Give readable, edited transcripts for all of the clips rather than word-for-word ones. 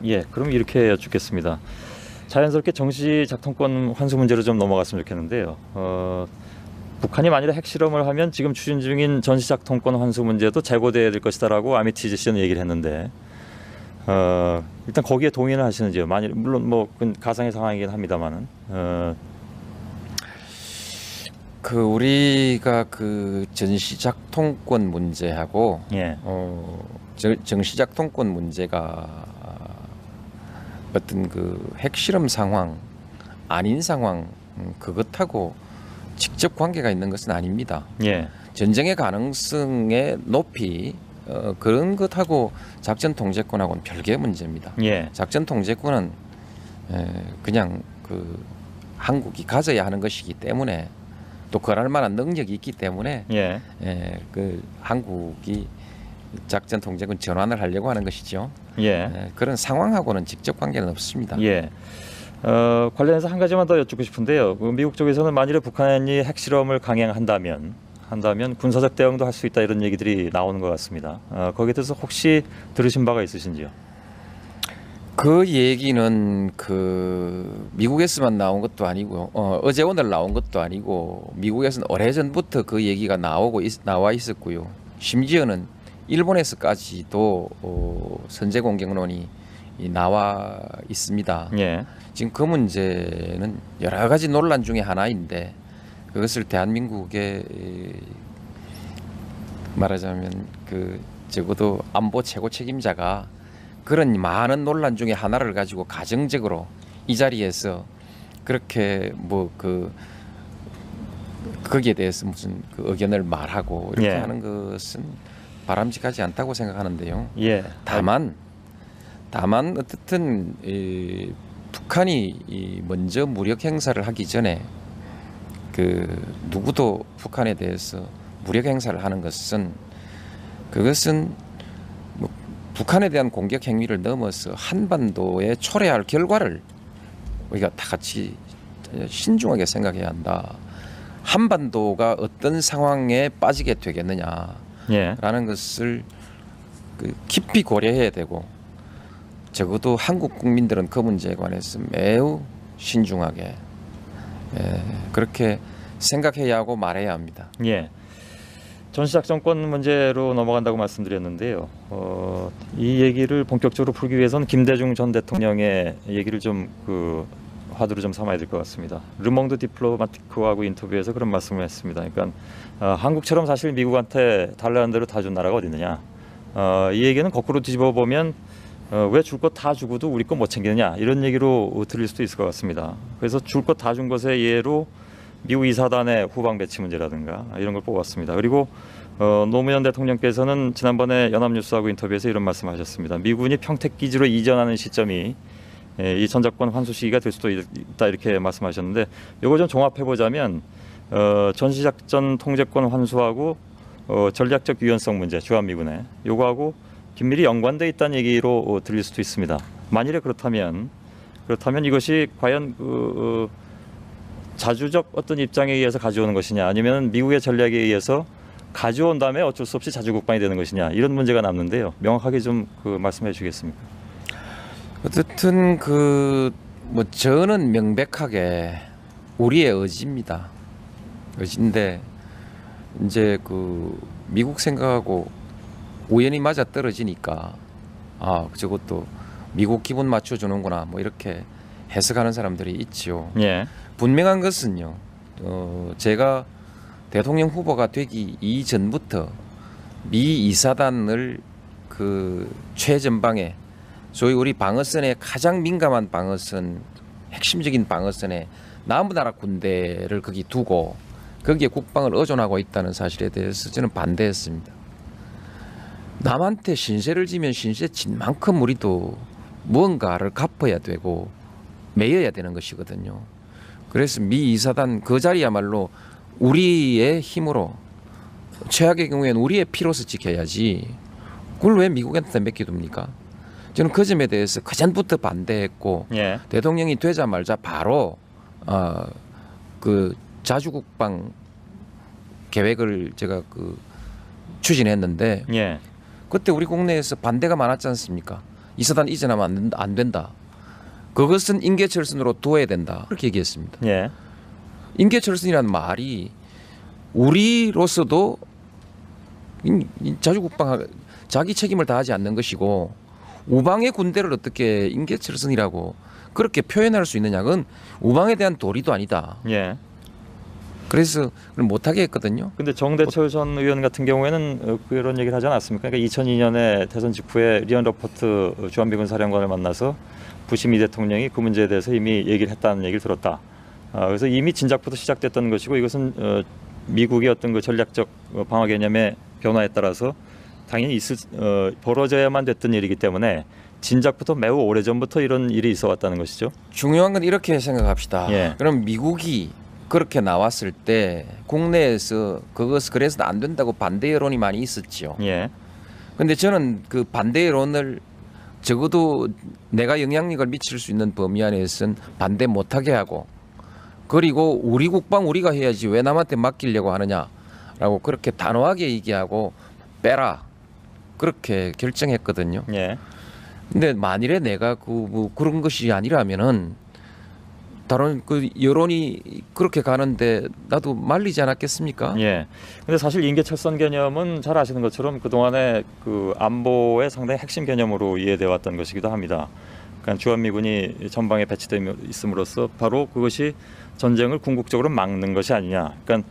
예, 그럼 이렇게 여쭙겠습니다. 자연스럽게 정시 작동권 환수 문제로 좀 넘어갔으면 좋겠는데요. 북한이 만일에 핵실험을 하면 지금 추진 중인 전시 작동권 환수 문제도 재고돼야 될 것이다라고 아미티즈 씨는 얘기를 했는데, 일단 거기에 동의를 하시는지요? 만일 물론 뭐 그건 가상의 상황이긴 합니다만은, 그 우리가 그 전시작 통권 문제하고 예, 정시작 통권 문제가 어떤 그 핵실험 상황 아닌 상황 그것하고 직접 관계가 있는 것은 아닙니다. 예, 전쟁의 가능성의 높이 그런 것하고 작전 통제권하고는 별개의 문제입니다. 예, 작전 통제권은 그냥 그 한국이 가져야 하는 것이기 때문에 또 그럴 만한 능력이 있기 때문에 예, 그 한국이 작전 통제권 전환을 하려고 하는 것이죠. 예, 그런 상황하고는 직접 관계는 없습니다. 예. 관련해서 한 가지만 더 여쭙고 싶은데요. 그 미국 쪽에서는 만일에 북한이 핵실험을 강행한다면 군사적 대응도 할 수 있다 이런 얘기들이 나오는 것 같습니다. 거기에 대해서 혹시 들으신 바가 있으신지요? 그 얘기는 그 미국에서만 나온 것도 아니고 어제 오늘 나온 것도 아니고 미국에서는 오래전부터 그 얘기가 나와 있었고요. 심지어는 일본에서까지도 선제 공격론이 나와 있습니다. 예, 지금 그 문제는 여러 가지 논란 중에 하나인데 그것을 대한민국의 말하자면 그 적어도 안보 최고 책임자가 그런 많은 논란 중에 하나를 가지고 가정적으로 이 자리에서 그렇게 뭐 거기에 대해서 무슨 그 의견을 말하고 이렇게 예. 하는 것은 바람직하지 않다고 생각하는데요. 예, 다만 어떻든 북한이 먼저 무력 행사를 하기 전에 그 누구도 북한에 대해서 무력 행사를 하는 그것은 뭐 북한에 대한 공격 행위를 넘어서 한반도에 초래할 결과를 우리가 다 같이 신중하게 생각해야 한다. 한반도가 어떤 상황에 빠지게 되겠느냐라는 예, 것을 그 깊이 고려해야 되고 적어도 한국 국민들은 그 문제에 관해서 매우 신중하게 그렇게 생각해야 하고 말해야 합니다. 예. 전시작전권 문제로 넘어간다고 말씀드렸는데요. 이 얘기를 본격적으로 풀기 위해서는 김대중 전 대통령의 얘기를 좀 화두로 좀 삼아야 될 것 같습니다. 르몽드 디플로마티크하고 인터뷰에서 그런 말씀을 했습니다. 그러니까 한국처럼 사실 미국한테 달라는 대로 다 준 나라가 어디 있느냐. 이 얘기는 거꾸로 뒤집어 보면 왜 줄 것 다 주고도 우리 거 못 챙기느냐 이런 얘기로 들릴 수도 있을 것 같습니다. 그래서 줄 것 다 준 것의 예로 미국 이사단의 후방 배치 문제라든가 이런 걸 뽑았습니다. 그리고 노무현 대통령께서는 지난번에 연합뉴스하고 인터뷰에서 이런 말씀하셨습니다. 미군이 평택 기지로 이전하는 시점이 이 전작권 환수 시기가 될 수도 있다 이렇게 말씀하셨는데 이거 좀 종합해 보자면 전시작전 통제권 환수하고 전략적 유연성 문제 주한미군의 요거하고 긴밀히 연관돼 있다는 얘기로 들릴 수도 있습니다. 만일에 그렇다면 이것이 과연 자주적 어떤 입장에 의해서 가져오는 것이냐 아니면 미국의 전략에 의해서 가져온 다음에 어쩔 수 없이 자주국방이 되는 것이냐 이런 문제가 남는데요. 명확하게 좀 말씀해 주시겠습니까? 어쨌든 뭐 저는 명백하게 우리의 의지입니다. 의지인데 이제 미국 생각하고 우연히 맞아 떨어지니까 저것도 미국 기분 맞춰 주는구나 뭐 이렇게 해석하는 사람들이 있지요. 예, 분명한 것은요. 제가 대통령 후보가 되기 이전부터 미 이사단을 최전방에 소위 우리 방어선의 가장 민감한 방어선, 핵심적인 방어선에 남부나라 군대를 거기 두고 거기에 국방을 의존하고 있다는 사실에 대해서 저는 반대했습니다. 남한테 신세를 지면 신세 진 만큼 우리도 무언가를 갚아야 되고 매여야 되는 것이거든요. 그래서 미 이사단 그 자리야말로 우리의 힘으로 최악의 경우에는 우리의 피로서 지켜야지 그걸 왜 미국한테 맡겨둡니까? 저는 그 점에 대해서 그전부터 반대했고 예, 대통령이 되자마자 바로 자주국방 계획을 제가 추진했는데 예, 그때 우리 국내에서 반대가 많았지 않습니까? 이사단 이전하면 안 된다. 그것은 인계철선으로 둬야 된다. 그렇게 얘기했습니다. 예. 인계철선이라는 말이 우리로서도 자주국방 자기 책임을 다하지 않는 것이고 우방의 군대를 어떻게 인계철선이라고 그렇게 표현할 수 있느냐. 그건 우방에 대한 도리도 아니다. 예. 그래서 그걸 못하게 했거든요. 근데 정대철 전 의원 같은 경우에는 그런 얘기를 하지 않았습니까? 그러니까 2002년에 대선 직후에 리언 러퍼트 주한미군 사령관을 만나서 부시 미 대통령이 그 문제에 대해서 이미 얘기를 했다는 얘기를 들었다. 그래서 이미 진작부터 시작됐던 것이고 이것은 미국의 어떤 그 전략적 방어 개념의 변화에 따라서 당연히 벌어져야만 됐던 일이기 때문에 진작부터 매우 오래전부터 이런 일이 있어 왔다는 것이죠. 중요한 건 이렇게 생각합시다. 예. 그럼 미국이 그렇게 나왔을 때 국내에서 그래서 안 된다고 반대 여론이 많이 있었지요. 예. 근데 저는 그 반대 여론을 적어도 내가 영향력을 미칠 수 있는 범위 안에서는 반대 못하게 하고 그리고 우리 국방 우리가 해야지 왜 남한테 맡기려고 하느냐라고 그렇게 단호하게 얘기하고 빼라 그렇게 결정했거든요. 예. 근데 만일에 내가 그런 것이 아니라면은 다른 그 여론이 그렇게 가는데 나도 말리지 않았겠습니까? 예. 근데 사실 인계철선 개념은 잘 아시는 것처럼 그동안에 그 안보의 상당히 핵심 개념으로 이해되어 왔던 것이기도 합니다. 그러니까 주한미군이 전방에 배치되어 있음으로써 바로 그것이 전쟁을 궁극적으로 막는 것이 아니냐. 그러니까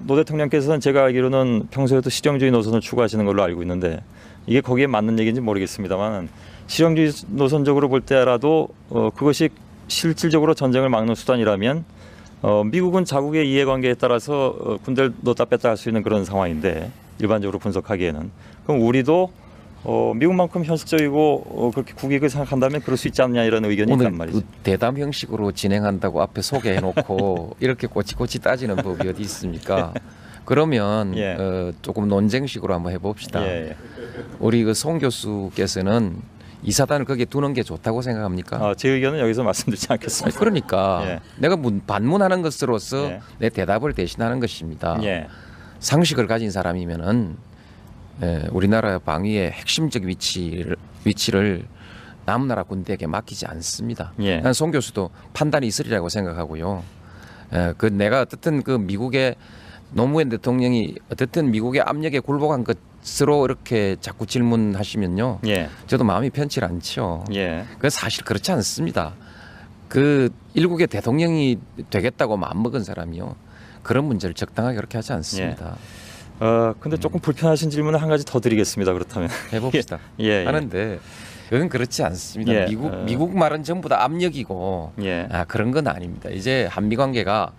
노 대통령께서는 제가 알기로는 평소에도 실용주의 노선을 추구하시는 걸로 알고 있는데 이게 거기에 맞는 얘기인지 모르겠습니다만 실용주의 노선적으로 볼 때라도 그것이 실질적으로 전쟁을 막는 수단이라면 미국은 자국의 이해관계에 따라서 군대를 넣었다 뺐다 할 수 있는 그런 상황인데 일반적으로 분석하기에는 그럼 우리도 미국만큼 현실적이고 그렇게 국익을 생각한다면 그럴 수 있지 않느냐 이런 의견이 있단 말이죠. 오늘 대담 형식으로 진행한다고 앞에 소개해놓고 이렇게 꼬치꼬치 따지는 법이 어디 있습니까? 그러면 예. 조금 논쟁식으로 한번 해봅시다. 예. 우리 그 송 교수께서는 이사단을 거기에 두는 게 좋다고 생각합니까? 제 의견은 여기서 말씀드리지 아니, 않겠습니다. 그러니까 예. 내가 반문하는 것으로서 예. 내 대답을 대신하는 것입니다. 예. 상식을 가진 사람이면은 우리나라 방위의 핵심적 위치를 남나라 군대에게 맡기지 않습니다. 예. 난 송 교수도 판단이 있으리라고 생각하고요. 그 내가 어떻든 그 미국의 노무현 대통령이 어떻든 미국의 압력에 굴복한 것으로 이렇게 자꾸 질문하시면요. 예. 저도 마음이 편치 않죠. 예. 그 사실 그렇지 않습니다. 그 일국의 대통령이 되겠다고 마음먹은 사람이요. 그런 문제를 적당하게 그렇게 하지 않습니다. 근데 조금 불편하신 질문을 한 가지 더 드리겠습니다. 그렇다면 해봅시다. 예. 하는데 그건 그렇지 않습니다. 예, 미국 말은 전부 다 압력이고 예. 그런 건 아닙니다. 이제 한미 관계가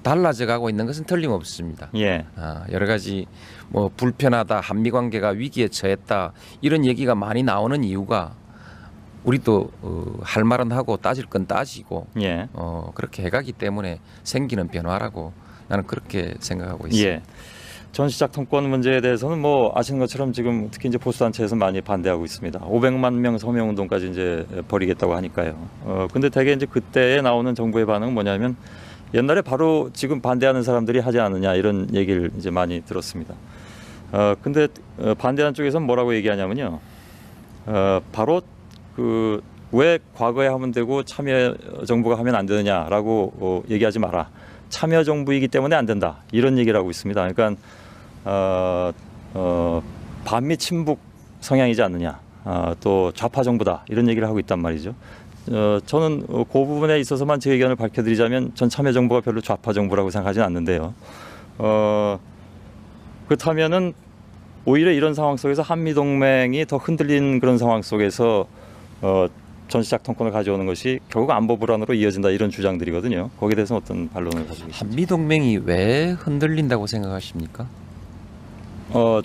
달라져 가고 있는 것은 틀림없습니다. 예. 여러 가지 뭐 불편하다, 한미 관계가 위기에 처했다 이런 얘기가 많이 나오는 이유가 우리도 할 말은 하고 따질 건 따지고 예. 그렇게 해가기 때문에 생기는 변화라고 나는 그렇게 생각하고 있습니다. 예. 전시작 통권 문제에 대해서는 뭐 아시는 것처럼 지금 특히 이제 보수 단체에서 많이 반대하고 있습니다. 500만 명 서명 운동까지 이제 벌이겠다고 하니까요. 근데 대개 이제 그때에 나오는 정부의 반응은 뭐냐면 옛날에 바로 지금 반대하는 사람들이 하지 않느냐 이런 얘기를 이제 많이 들었습니다. 근데 반대하는 쪽에서는 뭐라고 얘기하냐면요. 바로 그 왜 과거에 하면 되고 참여 정부가 하면 안 되느냐라고 얘기하지 마라. 참여 정부이기 때문에 안 된다. 이런 얘기를 하고 있습니다. 그러니까 반미 친북 성향이지 않느냐. 또 좌파 정부다. 이런 얘기를 하고 있단 말이죠. 저는 그 부분에 있어서만 제 의견을 밝혀드리자면 전 참여 정부가 별로 좌파 정부라고 생각하지는 않는데요. 그렇다면은 오히려 이런 상황 속에서 한미 동맹이 더 흔들린 그런 상황 속에서 전시작 통권을 가져오는 것이 결국 안보 불안으로 이어진다 이런 주장들이거든요. 거기에 대해서 어떤 반론을 가지고 계십니까? 한미 동맹이 왜 흔들린다고 생각하십니까?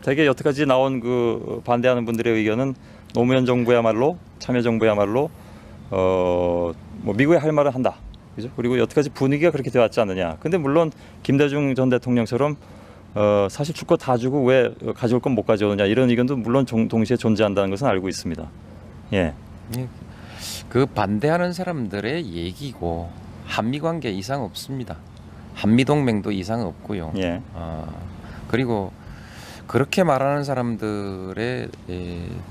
대개 여태까지 나온 그 반대하는 분들의 의견은 노무현 정부야말로 참여 정부야말로 뭐 미국에 할 말을 한다. 그죠? 그리고 여태까지 분위기가 그렇게 되어 왔지 않느냐. 근데 물론 김대중 전 대통령처럼 사실 줄 거 다 주고 왜 가져올 건 못 가져오느냐 이런 의견도 물론 동시에 존재한다는 것은 알고 있습니다. 예. 그 반대하는 사람들의 얘기고 한미 관계 이상 없습니다. 한미 동맹도 이상 없고요. 예. 그리고 그렇게 말하는 사람들의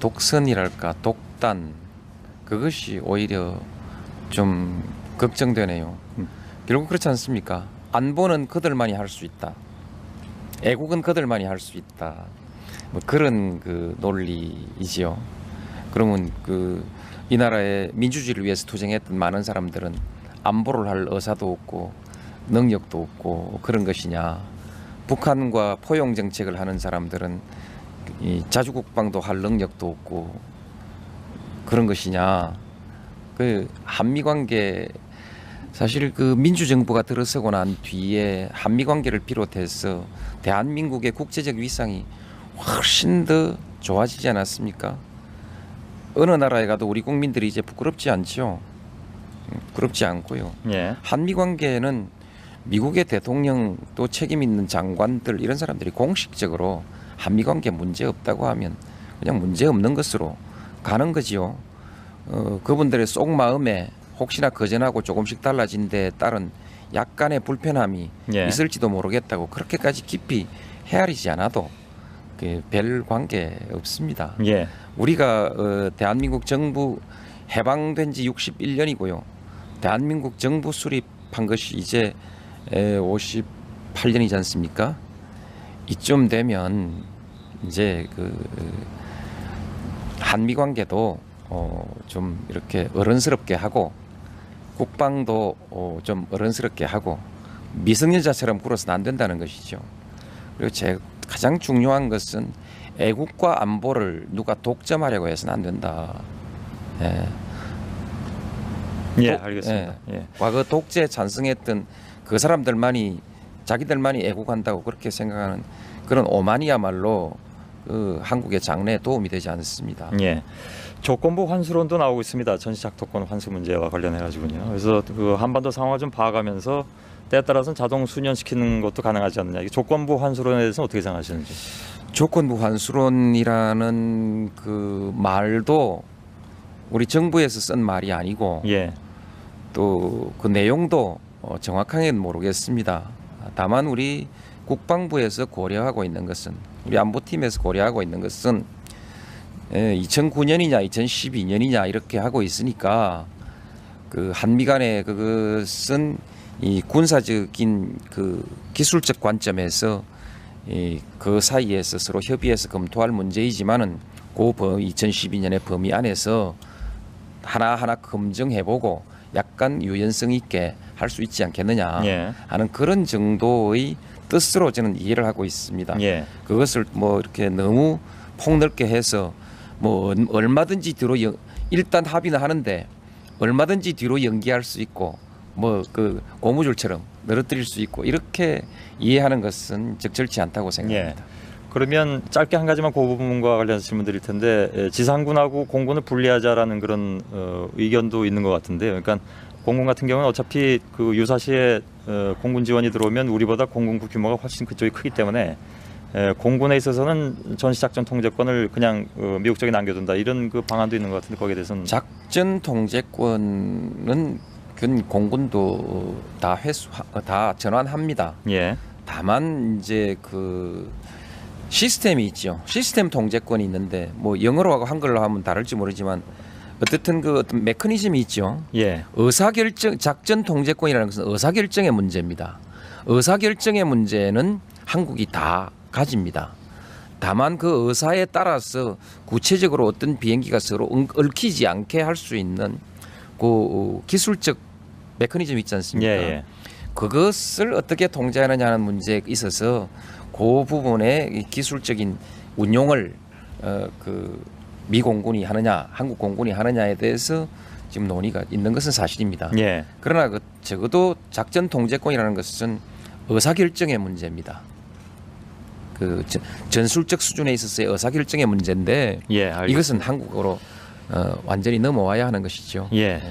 독선이랄까 독단 그것이 오히려 좀 걱정되네요. 결국 그렇지 않습니까? 안보는 그들만이 할 수 있다. 애국은 그들만이 할 수 있다. 뭐 그런 그 논리이지요. 그러면 이 나라의 민주주의를 위해서 투쟁했던 많은 사람들은 안보를 할 의사도 없고 능력도 없고 그런 것이냐? 북한과 포용 정책을 하는 사람들은 이 자주국방도 할 능력도 없고 그런 것이냐? 그 한미 관계 사실 그 민주정부가 들어서고 난 뒤에 한미 관계를 비롯해서 대한민국의 국제적 위상이 훨씬 더 좋아지지 않았습니까? 어느 나라에 가도 우리 국민들이 이제 부끄럽지 않죠. 부끄럽지 않고요. 예. 한미 관계는 미국의 대통령 또 책임 있는 장관들 이런 사람들이 공식적으로 한미 관계 문제 없다고 하면 그냥 문제 없는 것으로 가는 거지요. 그분들의 속마음에 혹시나 그전하고 조금씩 달라진 데에 따른 약간의 불편함이 예. 있을지도 모르겠다고 그렇게까지 깊이 헤아리지 않아도 별 관계 없습니다. 예. 우리가 대한민국 정부 해방된 지 61년이고요. 대한민국 정부 수립한 것이 이제 58년이지 않습니까? 이쯤 되면 이제 한미 관계도 좀 이렇게 어른스럽게 하고 국방도 좀 어른스럽게 하고 미성년자처럼 굴어서는 안 된다는 것이죠. 그리고 가장 중요한 것은 애국과 안보를 누가 독점하려고 해서는 안 된다. 예. 예, 알겠습니다. 예. 과거 독재에 찬성했던 그 사람들만이 자기들만이 애국한다고 그렇게 생각하는 그런 오만이야말로 한국의 장래에 도움이 되지 않습니다. 예. 조건부 환수론도 나오고 있습니다. 전시작도권 환수 문제와 관련해 가지고요. 그래서 그 한반도 상황을 좀 봐가면서 때에 따라서는 자동 수년시키는 것도 가능하지 않느냐. 이 조건부 환수론에 대해서는 어떻게 생각하시는지? 조건부 환수론이라는 그 말도 우리 정부에서 쓴 말이 아니고 예. 또 그 내용도 정확하게는 모르겠습니다. 다만 우리 국방부에서 고려하고 있는 것은 우리 안보팀에서 고려하고 있는 것은 2009년이냐 2012년이냐 이렇게 하고 있으니까 그 한미 간의 그것은 이 군사적인 그 기술적 관점에서 그 사이에서 서로 협의해서 검토할 문제이지만은 그 2012년의 범위 안에서 하나하나 검증해보고 약간 유연성 있게 할 수 있지 않겠느냐 예. 하는 그런 정도의 뜻으로 저는 이해를 하고 있습니다. 예. 그것을 뭐 이렇게 너무 폭넓게 해서 뭐 얼마든지 뒤로 일단 합의는 하는데 얼마든지 뒤로 연기할 수 있고 뭐 그 고무줄처럼 늘어뜨릴 수 있고 이렇게 이해하는 것은 적절치 않다고 생각합니다. 예. 그러면 짧게 한 가지만 그 부분과 관련해서 질문 드릴 텐데 지상군하고 공군을 분리하자라는 그런 의견도 있는 것 같은데요. 그러니까 공군 같은 경우는 어차피 그 유사시에 공군 지원이 들어오면 우리보다 공군부 규모가 훨씬 그쪽이 크기 때문에 공군에 있어서는 전시작전 통제권을 그냥 미국 쪽에 남겨둔다 이런 그 방안도 있는 것 같은데 거기에 대해서는 작전 통제권은 공군도 다 전환합니다. 예. 다만 이제 그 시스템이 있죠. 시스템 통제권이 있는데 뭐 영어로 하고 한글로 하면 다를지 모르지만 어쨌든 그 어떤 메커니즘이 있죠. 예. 의사결정 작전 통제권이라는 것은 의사결정의 문제입니다. 의사결정의 문제는 한국이 다 가집니다. 다만 그 의사에 따라서 구체적으로 어떤 비행기가 서로 얽히지 않게 할 수 있는 그 기술적 메커니즘이 있지 않습니까? 예. 그것을 어떻게 통제하느냐 하는 문제에 있어서 그 부분의 기술적인 운용을 미 공군이 하느냐, 한국 공군이 하느냐에 대해서 지금 논의가 있는 것은 사실입니다. 예. 그러나 적어도 작전 통제권이라는 것은 의사결정의 문제입니다. 그 전술적 수준에 있어서의 의사결정의 문제인데 예. 알겠습니다. 이것은 한국으로 완전히 넘어와야 하는 것이죠. 예.